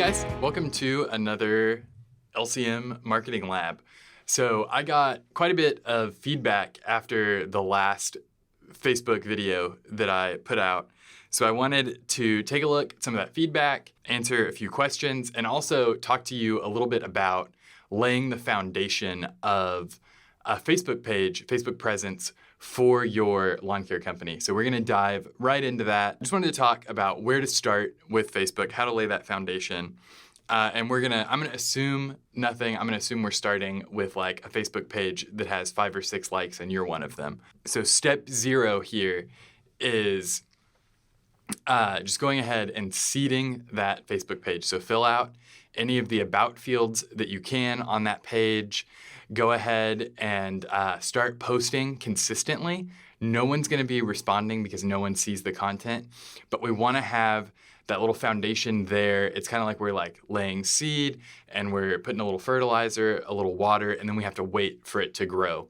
guys, welcome to another LCM Marketing Lab. So I got quite a bit of feedback after the last Facebook video that I put out. So I wanted to take a look at some of that feedback, answer a few questions, and also talk to you a little bit about laying the foundation of a Facebook page, Facebook presence for your lawn care company. So we're gonna dive right into that. Just wanted to talk about where to start with Facebook, how to lay that foundation. And I'm gonna assume nothing. I'm gonna assume we're starting with like a Facebook page that has 5 or 6 likes and you're one of them. So step 0 here is just going ahead and seeding that Facebook page. So fill out any of the about fields that you can on that page. Go ahead and start posting consistently. No one's going to be responding because no one sees the content, but we want to have that little foundation there. It's kind of like we're like laying seed and we're putting a little fertilizer, a little water, and then we have to wait for it to grow.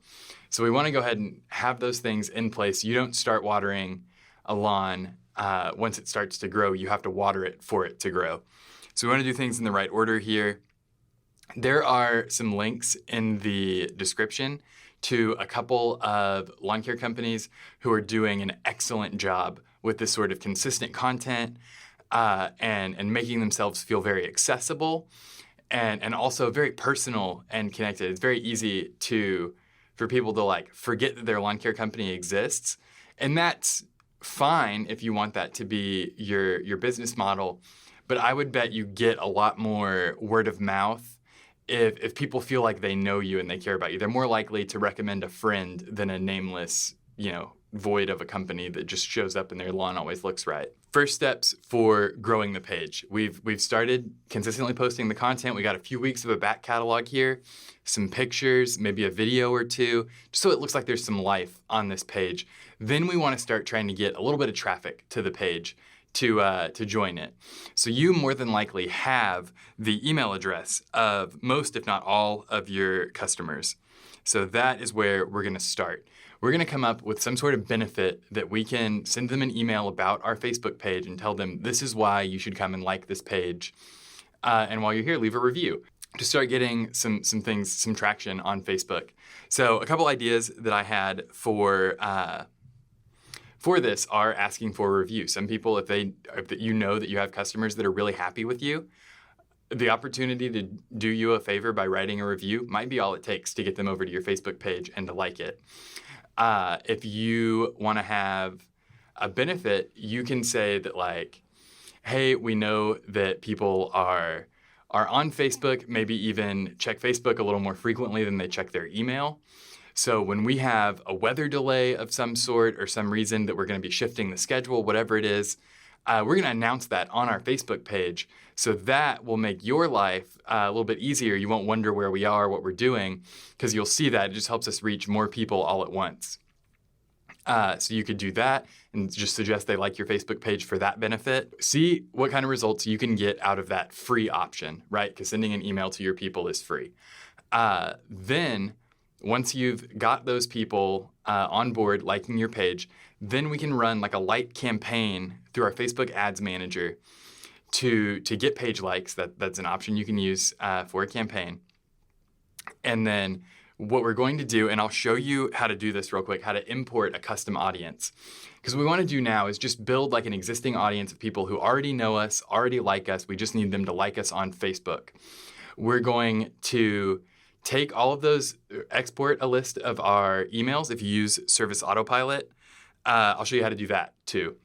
So we want to go ahead and have those things in place. You don't start watering a lawn once it starts to grow. You have to water it for it to grow. So we want to do things in the right order here. There are some links in the description to a couple of lawn care companies who are doing an excellent job with this sort of consistent content and making themselves feel very accessible and also very personal and connected. It's very easy for people to like forget that their lawn care company exists, and that's fine if you want that to be your business model. But I would bet you get a lot more word of mouth if people feel like they know you and they care about you. They're more likely to recommend a friend than a nameless, void of a company that just shows up and their lawn always looks right. First steps for growing the page. We've started consistently posting the content. We got a few weeks of a back catalog here, some pictures, maybe a video or two, just so it looks like there's some life on this page. Then we want to start trying to get a little bit of traffic to the page to join it. So you more than likely have the email address of most, if not all, of your customers. So that is where we're going to start. We're going to come up with some sort of benefit that we can send them an email about our Facebook page and tell them this is why you should come and like this page. And while you're here, leave a review to start getting some traction on Facebook. So a couple ideas that I had for this are asking for a review. Some people, if you know that you have customers that are really happy with you, the opportunity to do you a favor by writing a review might be all it takes to get them over to your Facebook page and to like it. If you want to have a benefit, you can say that like, hey, we know that people are on Facebook, maybe even check Facebook a little more frequently than they check their email. So when we have a weather delay of some sort or some reason that we're going to be shifting the schedule, whatever it is, we're going to announce that on our Facebook page. So that will make your life a little bit easier. You won't wonder where we are, what we're doing, because you'll see that. It just helps us reach more people all at once. So you could do that and just suggest they like your Facebook page for that benefit. See what kind of results you can get out of that free option, right? Because sending an email to your people is free. Then once you've got those people on board liking your page, then we can run like a light campaign through our Facebook Ads Manager to get page likes. That's an option you can use for a campaign. And then what we're going to do, and I'll show you how to do this real quick, how to import a custom audience. Because what we want to do now is just build like an existing audience of people who already know us, already like us. We just need them to like us on Facebook. We're going to take all of those, export a list of our emails. If you use Service Autopilot, I'll show you how to do that too,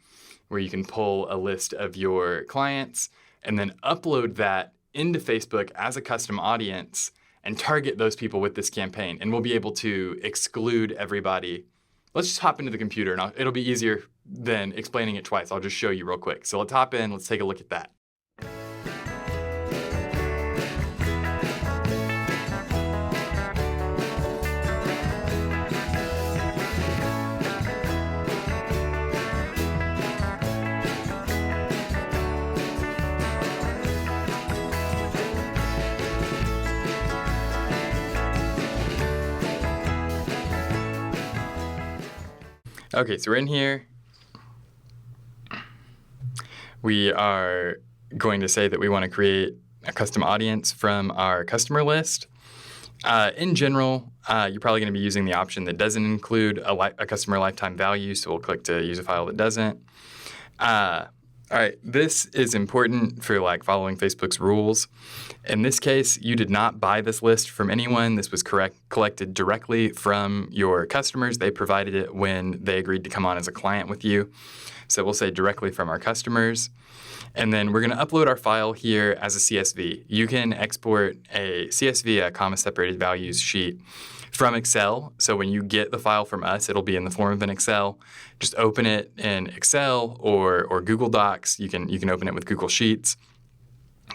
where you can pull a list of your clients and then upload that into Facebook as a custom audience and target those people with this campaign. And we'll be able to exclude everybody. Let's just hop into the computer and it'll be easier than explaining it twice. I'll just show you real quick. So let's hop in, let's take a look at that. Okay, so we're in here. We are going to say that we want to create a custom audience from our customer list. In general, you're probably going to be using the option that doesn't include a customer lifetime value, so we'll click to use a file that doesn't. All right, this is important for following Facebook's rules. In this case, you did not buy this list from anyone. This was collected directly from your customers. They provided it when they agreed to come on as a client with you. So we'll say directly from our customers. And then we're going to upload our file here as a CSV. You can export a CSV, a comma separated values sheet, from Excel. So when you get the file from us, it'll be in the form of an Excel. Just open it in Excel or Google Docs. You can open it with Google Sheets,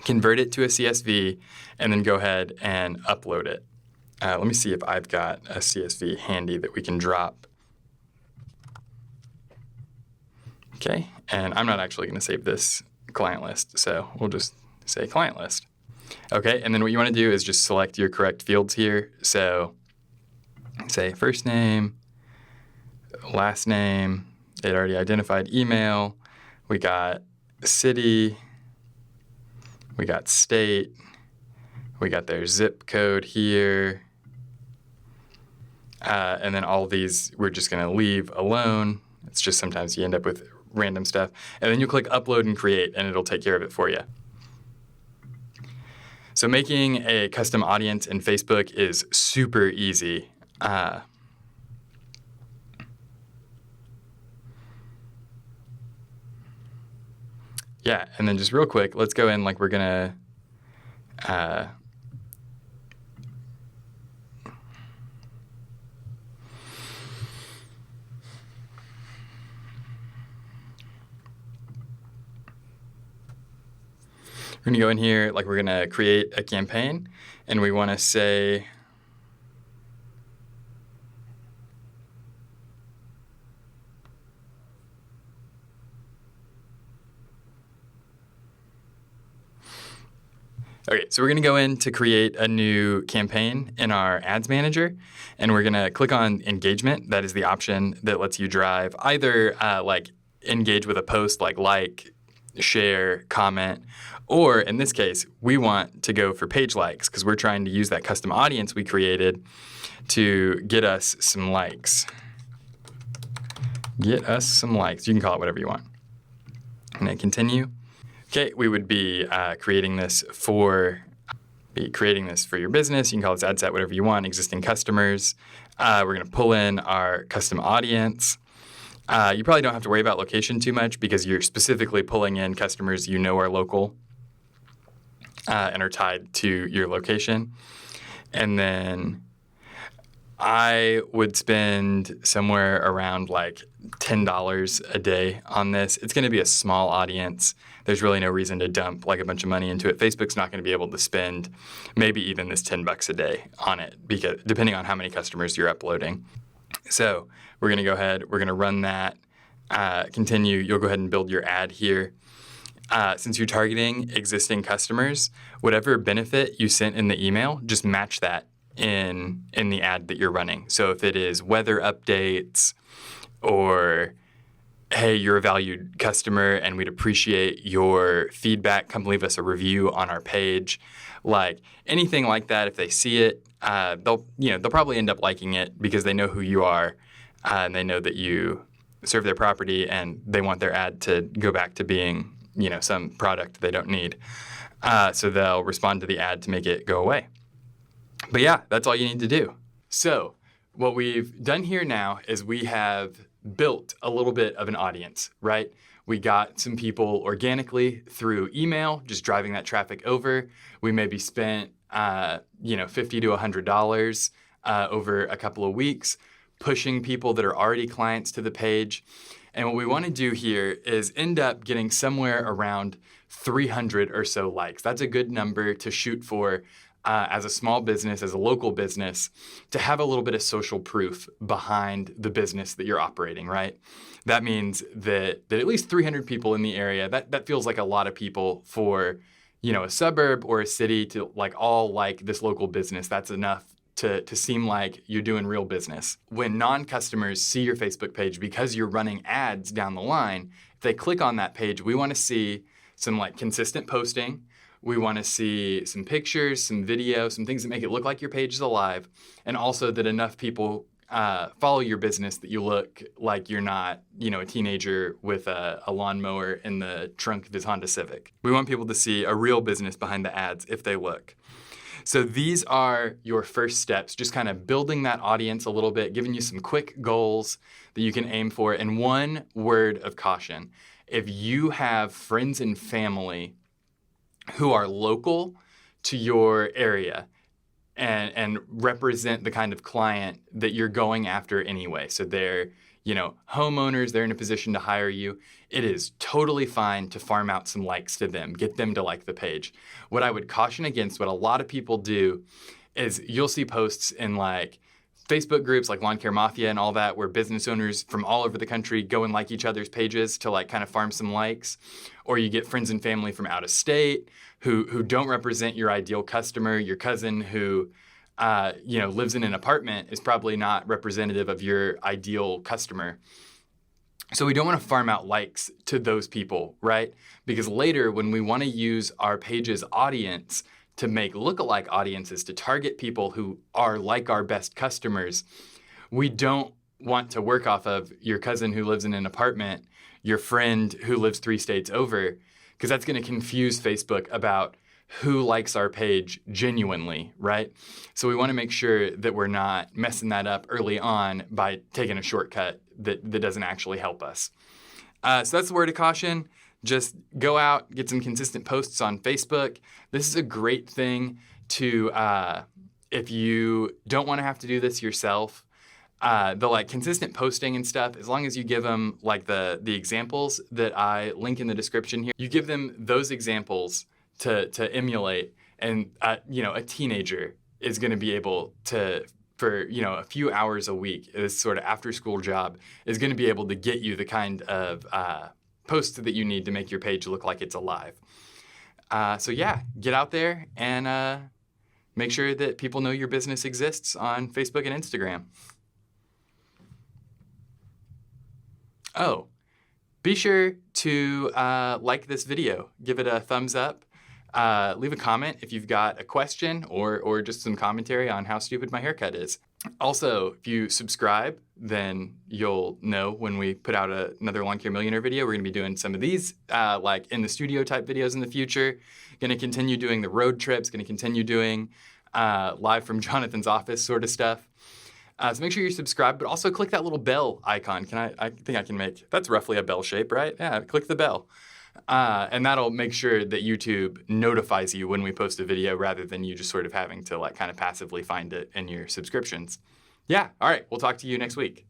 convert it to a CSV, and then go ahead and upload it. Let me see if I've got a CSV handy that we can drop. Okay, and I'm not actually going to save this client list, so we'll just say client list. Okay, and then what you want to do is just select your correct fields here. So say first name, last name, it already identified email, we got city, we got state, we got their zip code here, and then all these we're just going to leave alone. It's just sometimes you end up with random stuff. And then you click upload and create, and it'll take care of it for you. So making a custom audience in Facebook is super easy. Yeah, and then just real quick, let's go in we're going to we're going to go in here, we're going to create a campaign, and we want to say okay, so we're going to go in to create a new campaign in our ads manager, and we're going to click on engagement. That is the option that lets you drive either engage with a post like, share, comment, or in this case, we want to go for page likes because we're trying to use that custom audience we created to get us some likes. Get us some likes. You can call it whatever you want. And then continue. Okay, we would be creating this for your business. You can call this ad set, whatever you want, existing customers. We're going to pull in our custom audience. You probably don't have to worry about location too much because you're specifically pulling in customers you know are local and are tied to your location. And then I would spend somewhere around $10 a day on this. It's going to be a small audience. There's really no reason to dump a bunch of money into it. Facebook's not going to be able to spend maybe even this $10 a day on it because depending on how many customers you're uploading. So we're going to go ahead, we're going to run that, continue, you'll go ahead and build your ad here. Since you're targeting existing customers, whatever benefit you sent in the email, just match that in the ad that you're running. So if it is weather updates or, hey, you're a valued customer and we'd appreciate your feedback, come leave us a review on our page, anything like that, if they see it, they'll probably end up liking it because they know who you are and they know that you serve their property and they want their ad to go back to being some product they don't need. So they'll respond to the ad to make it go away. But yeah, that's all you need to do. So what we've done here now is we have built a little bit of an audience, right? We got some people organically through email, just driving that traffic over. We maybe spent $50 to $100 over a couple of weeks, pushing people that are already clients to the page. And what we want to do here is end up getting somewhere around 300 or so likes. That's a good number to shoot for as a small business, as a local business, to have a little bit of social proof behind the business that you're operating, right? That means that at least 300 people in the area, that feels like a lot of people for a suburb or a city to all like this local business. That's enough to seem like you're doing real business. When non-customers see your Facebook page because you're running ads down the line, if they click on that page, we want to see some like consistent posting. We want to see some pictures, some video, some things that make it look like your page is alive, and also that enough people follow your business that you look like you're not, a teenager with a lawnmower in the trunk of his Honda Civic. We want people to see a real business behind the ads if they look. So these are your first steps, just kind of building that audience a little bit, giving you some quick goals that you can aim for. And one word of caution: if you have friends and family who are local to your area and represent the kind of client that you're going after anyway, so they're homeowners, they're in a position to hire you, it is totally fine to farm out some likes to them, get them to like the page. What I would caution against, what a lot of people do, is you'll see posts in like Facebook groups like Lawn Care Mafia and all that, where business owners from all over the country go and like each other's pages to like kind of farm some likes. Or you get friends and family from out of state who don't represent your ideal customer. Your cousin who lives in an apartment is probably not representative of your ideal customer. So we don't want to farm out likes to those people, right? Because later when we want to use our page's audience to make lookalike audiences, to target people who are like our best customers, we don't want to work off of your cousin who lives in an apartment, your friend who lives 3 states over, because that's going to confuse Facebook about who likes our page genuinely, right? So we want to make sure that we're not messing that up early on by taking a shortcut that doesn't actually help us. So that's the word of caution. Just go out, get some consistent posts on Facebook. This is a great thing to, if you don't want to have to do this yourself, the like consistent posting and stuff, as long as you give them like the examples that I link in the description here, you give them those examples to emulate, and a teenager is going to be able to, for a few hours a week, this sort of after school job is going to be able to get you the kind of posts that you need to make your page look like it's alive. So yeah, get out there and make sure that people know your business exists on Facebook and Instagram. Oh, be sure to like this video, give it a thumbs up, leave a comment if you've got a question or just some commentary on how stupid my haircut is. Also, if you subscribe, then you'll know when we put out another Lawn Care Millionaire video. We're going to be doing some of these like in the studio type videos in the future. Going to continue doing the road trips, going to continue doing live from Jonathan's office sort of stuff. So make sure you're subscribed, but also click that little bell icon. I think I can make, that's roughly a bell shape, right? Yeah, click the bell. And that'll make sure that YouTube notifies you when we post a video rather than you just sort of having to like kind of passively find it in your subscriptions. Yeah, all right, we'll talk to you next week.